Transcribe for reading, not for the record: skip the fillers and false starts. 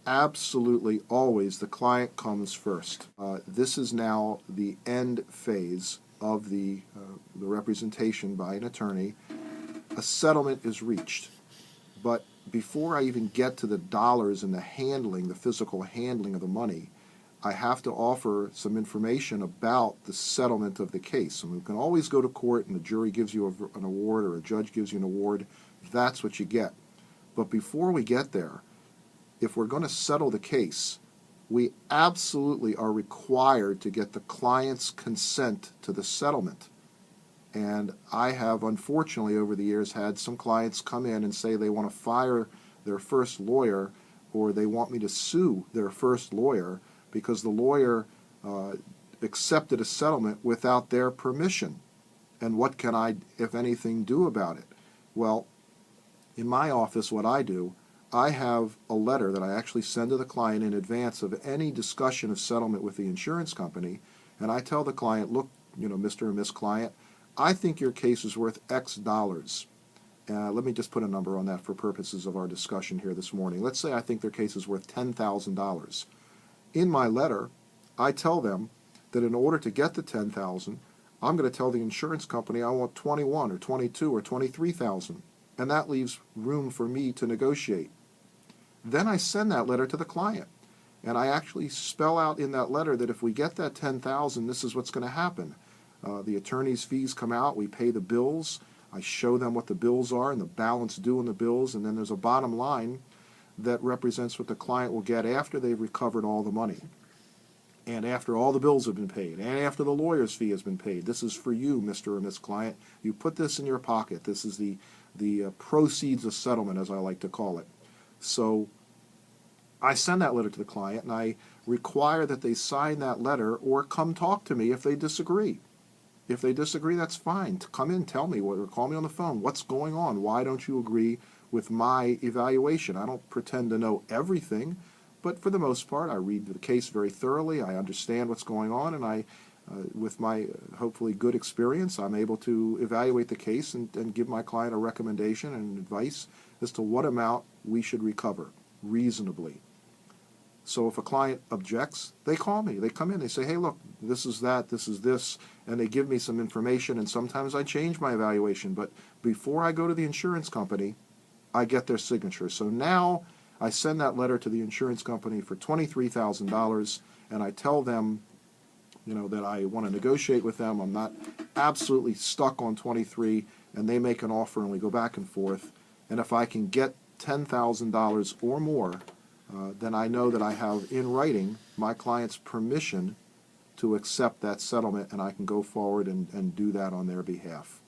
absolutely always the client comes first. This is now the end phase of the representation by an attorney. A settlement is reached, but before I even get to the dollars and the handling, the physical handling of the money, I have to offer some information about the settlement of the case. And we can always go to court and the jury gives you an award or a judge gives you an award. That's what you get. But before we get there, if we're going to settle the case, we absolutely are required to get the client's consent to the settlement. And I have, unfortunately, over the years, had some clients come in and say they want to fire their first lawyer or they want me to sue their first lawyer because the lawyer accepted a settlement without their permission. And what can I, if anything, do about it? Well, in my office, what I do, I have a letter that I actually send to the client in advance of any discussion of settlement with the insurance company, and I tell the client, look, Mr. and Miss Client, I think your case is worth X dollars. Let me just put a number on that for purposes of our discussion here this morning. Let's say I think their case is worth $10,000. In my letter, I tell them that in order to get the $10,000, I'm going to tell the insurance company I want 21 or 22 or 23,000, and that leaves room for me to negotiate. Then I send that letter to the client, and I actually spell out in that letter that if we get that $10,000, this is what's going to happen. The attorney's fees come out, we pay the bills, I show them what the bills are and the balance due in the bills, and then there's a bottom line that represents what the client will get after they've recovered all the money, and after all the bills have been paid, and after the lawyer's fee has been paid. This is for you, Mr. or Miss Client. You put this in your pocket. This is the proceeds of settlement, as I like to call it. So I send that letter to the client, and I require that they sign that letter or come talk to me if they disagree. If they disagree, that's fine. Come in, tell me, or call me on the phone. What's going on? Why don't you agree with my evaluation? I don't pretend to know everything, but for the most part, I read the case very thoroughly. I understand what's going on, and with my hopefully good experience, I'm able to evaluate the case and give my client a recommendation and advice as to what amount we should recover reasonably. So if a client objects, they call me. They come in, they say, hey, look, this is that, this is this, and they give me some information, and sometimes I change my evaluation. But before I go to the insurance company, I get their signature. So now I send that letter to the insurance company for $23,000, and I tell them, that I want to negotiate with them. I'm not absolutely stuck on 23, and they make an offer, and we go back and forth. And if I can get $10,000 or more, then I know that I have in writing my client's permission to accept that settlement, and I can go forward and do that on their behalf.